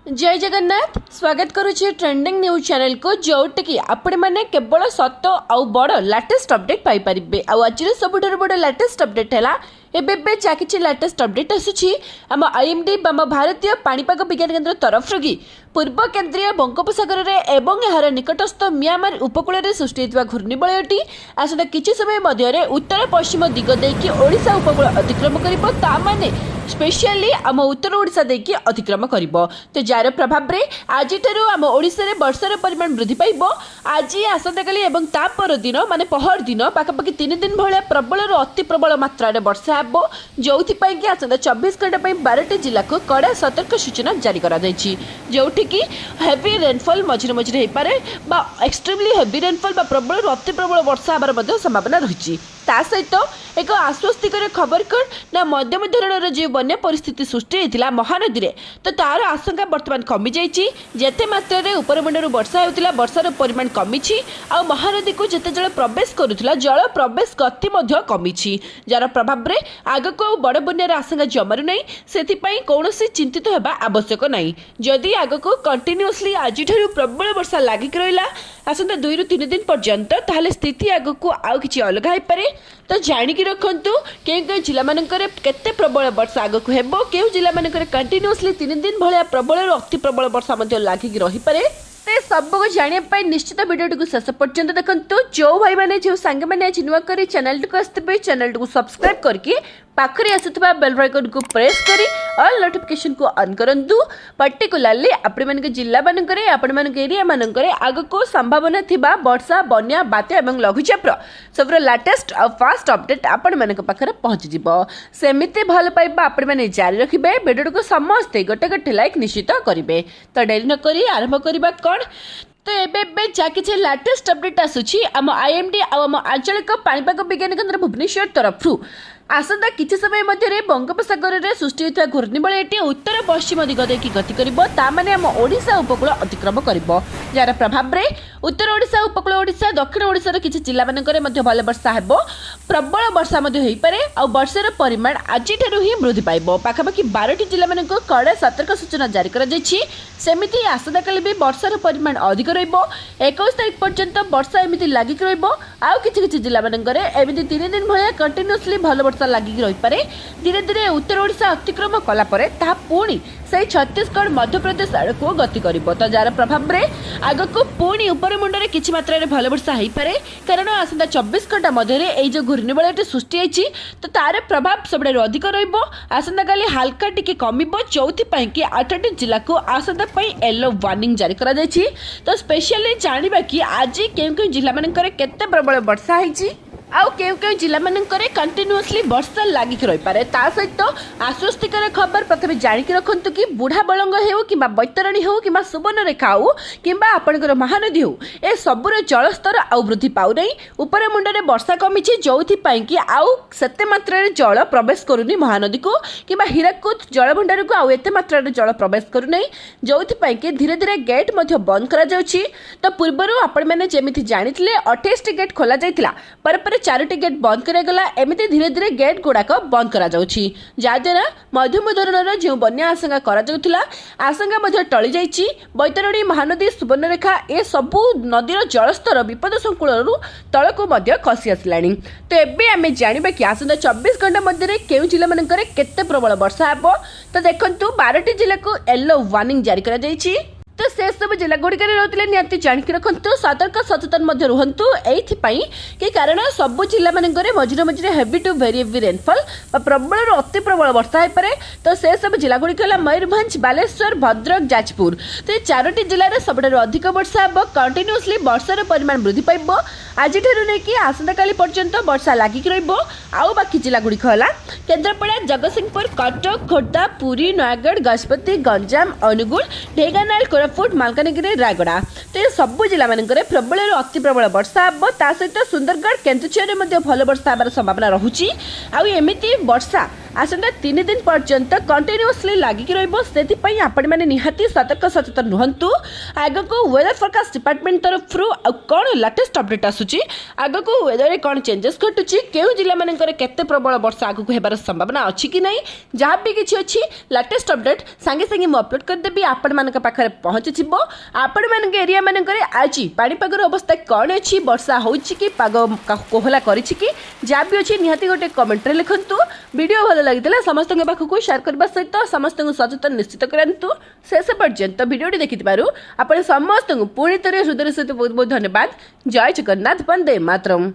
जय जगन्नाथ स्वागत करुचे ट्रेंडिंग न्यूज चैनल को जोटि आपण मैंने केवल सत आउ बड़ लेटेस्ट अपडेट पाइपर आज सबुठ बड़ लेटेस्ट अपडेट है एबे किसी लेटेस्ट अपडेट आसूची आम आईएमडी भारतीय पाणीपाग विज्ञान केन्द्र तरफ कि पूर्व केन्द्रीय बंगोपसागर में एवं यार निकटस्थ म्यांमार उपकूल में सृष्टि होता घूर्णिबलयटी आसता किसी समय मध्य उत्तर पश्चिम दिग देकी ओडिशा उपकूल अतिक्रम कर स्पेशली आम उत्तर ओडिशा देकी अतिक्रम कर तो जार प्रभाव में आज आम ओडिशा रे वर्षार परिमाण वृद्धि पाइब आज आसंता काली एवं तापर दिन माने पहर दिन पाखापाखि 3 दिन भाया प्रबल अति प्रबल मात्रा बर्षा हे जो कि आसंता 24 घंटा 12टी जिला को कड़ा सतर्क सूचना जारी करा जो कि हेवी रेनफॉल मझे मझे हो पारे एक्सट्रीमली हेवी रेनफॉल प्रबल अति प्रबल वर्षा हमार संभावना रही सहित एक आश्वस्तिकर खबर कौन ना मध्यम धरणर जो बन्या परिस्थिति सृष्टि होता महानदी में तो तार आशंका बर्तमान कमी जाते मात्रा उपरमुंडर वर्षा होता वर्षार परिमाण कमी आ महानदी को जिते जल प्रवेश करुला जल प्रवेश गति कमी जार प्रभाव में आगक बड़ बन्यार आशंका जमारू नहीं से कौन चिंतित होगा आवश्यक नहीं जदि आगक कंटिन्यूअसली आज प्रबल वर्षा लगिक रहा आसंता 2 ରୁ 3 दिन पर्यंत ताहले स्थिति आगक आउ किछि अलग हो पारे तो जाणिकी रखंतु के जिला मानकर केते प्रबल वर्षा आगक हेबो के जिला मानकर कंटिन्यूअसली 3 दिन भलिया प्रबल अति प्रबल वर्षा मध्य लागिक रही पारे ते सब को जानिया निश्चित वीडियो को शेष पर्यंत देखंतु जो भाई माने जो सांगे माने आज नुआ करी चैनल को आस्ते चैनल को सब्सक्राइब करके पाखरे आसुवा बेल आइकन को प्रेस करी ऑल नोटिफिकेशन को ऑन करंतु पर्टिकुलरली आपण मानक जिल्ला मानकर आपण मानक एरिया मानकर आगको संभावना थिबा वर्षा बन्या बात्या एवं लघुचाप सबरो लेटेस्ट और फास्ट अपडेट आपण मानक पाखरे पहुंच जिवो सेमिते भल पाइबा आपण माने जारी रखिबे वीडियो को समस्त गोटे गोटे लाइक निश्चित करिवे तो डेरी न करी आरंभ करबा कोन तो एबे किसी लेटेस्ट अपडेट आसूची आम आईएमडी आम आंचलिक पाणीपाग विज्ञान केन्द्र भुवनेश्वर तरफ आसंता किसी समय मध्य बंगोपसागर में सृष्टि होता घूर्णिबलयटी उत्तर पश्चिम दिग देखी गति कर ओडिशा उपकूल अतिक्रम कर जार प्रभाव में उत्तर ओडिशा उपकूल ओडिशा दक्षिण ओडिशार किसी जिला मानक भल वर्षा हेब प्रबल वर्षा हो पारे आ वर्षार परिमाण आज ही वृद्धि पाइब पाखापाखि 12टी जिला मान कड़ा सतर्क सूचना जारी करमिति आसंता काली भी वर्षार परिमाण अधिक रहा तारीख पर्यंत वर्षा एमती लगिक रहा किसी जिला मानक एमती 3 दिन भाया कंटिन्यूअसली भल वर्षा लगिक रही पारे धीरे धीरे उत्तर ओडिशा अतिक्रम कलापर ताहा पुणी से छत्तीसगढ़ मध्यप्रदेश आड़ को गति कर तो जार प्रभाव में आगक पुणी उपर मुंडे किसी मात्रा भल वर्षा हो पारे कारण आसंता 24 घंटा मध्य जो घूर्णिबलयटी सृष्टि होती तो तार प्रभाव सब अधिक रसंता काली हल्का टिके कम जो कि 8टी जिला को आसंता येलो वार्निंग जारी करा तो स्पेशली जानिबा कि आज केउ जिला मानकर केते प्रबल वर्षा होईची आउ केउ जिला मानकर कंटिन्यूअसली वर्षा लगिक रही पारे सहित आश्वस्तिकर खबर प्रथम जानिकी रखंतु कि बुढ़ा बलंग हो कि बैतरणी हो कि सुवर्णरेखा हो कि आपणकर महानदी हो ए सबुर जलस्तर आउ वृद्धि पाउ नहीं ऊपर मुंडे वर्षा कमी जो कि आउ सेते मात्रा जल प्रवेश करूनी महानदी को कि हीराकुद जलभंडार को आउ एते मात्रा जल प्रवेश करूना जो कि धीरे धीरे गेट बंद करा तो पूर्वर आपण मैंने जमी जानी 28टी गेट खोल जाता पर 4टी गेट बंद करागला एमती धीरे धीरे गेट गुड़ाक बंद करा जहाद्वारा मध्यम धरणर जो बन्या आशंका करा आशंका टली जाइए बैतरणी महानदी सुवर्णरेखा ए सबू नदीर जलस्तर विपद संकुल तल को खसी आसला तो एबे आमे जानिबा कि आसंता 24 घंटा मध्य केउ जिला मानकर केते प्रबल वर्षा हेबो तो देखंतु 12टी जिला को येलो वार्निंग जारी करा जाइए तो से सब जिला गुड़िक रोते निहती जाणिकी रखु सतर्क सचेतन रुहतु ये कारण सब जिला मानक मझे मझे heavy to very heavy rainfall प्रबल अति प्रबल वर्षा हो पारे तो से सब जिला गुड़िक मयूरभंज बालेश्वर भद्रक जाजपुर तो ये 4टी जिले सब अधिक वर्षा हे कंटिन्यूअसली वर्षार परिमाण वृद्धि पाइब आज नहीं आसंता काली पर्यंत वर्षा लगिक रहा बाकी जिला गुड़िक है केन्द्रापड़ा जगतसिंहपुर कटक खोर्धा पुरी नयागढ़ गजपति गंजाम अनुगुल ढेंकानाल कोरापुट मालकानगिरी रायगड़ा तो ये सबू जिला मानक प्रबल अति प्रबल वर्षा हे सहित सुंदरगढ़ केन्दुझर में भल वर्षा हमार संभावना रहुची आउ एमिति वर्षा आसंता 3 दिन पर्यंत कंटिन्यूअसली लागिक रही आपण मैंने निहाती सतर्क सचेतन रुहतु। आग को वेदर फोरकास्ट डिपार्टमेंट तरफ कौन लाटेस्ट अपडेट आसूची आग को वेदर कौन चेंजेस घटुची केउ जिला मानकर केते प्रबल वर्षा आगु को हेबार संभावना अछि कि नहीं जहाँ भी किछि अछि लाटेस्ट अपडेट सांगे सांगे मु अपलोड कर देबी आपण मानक पाखरे पहुँच जिवो। आपण मानक एरिया मानकर आज पाणीपागर अवस्था कौन अछि वर्षा होछि कि पाग कोहला करिछि कि जहाँ भी अछि निहाती गोटे कमेंट रे लिखंतु। वीडियो भल लगितला समस्त के पाखकु शेयर करबा सहित समस्त को सचेतन निश्चित करंतु। शेष पर्यंत वीडियोटी देखिथिबारु आपण समस्त को पुणी तरे हृदय सहित बहुत बहुत धन्यवाद। जय जगन्नाथ, वंदे मातरम।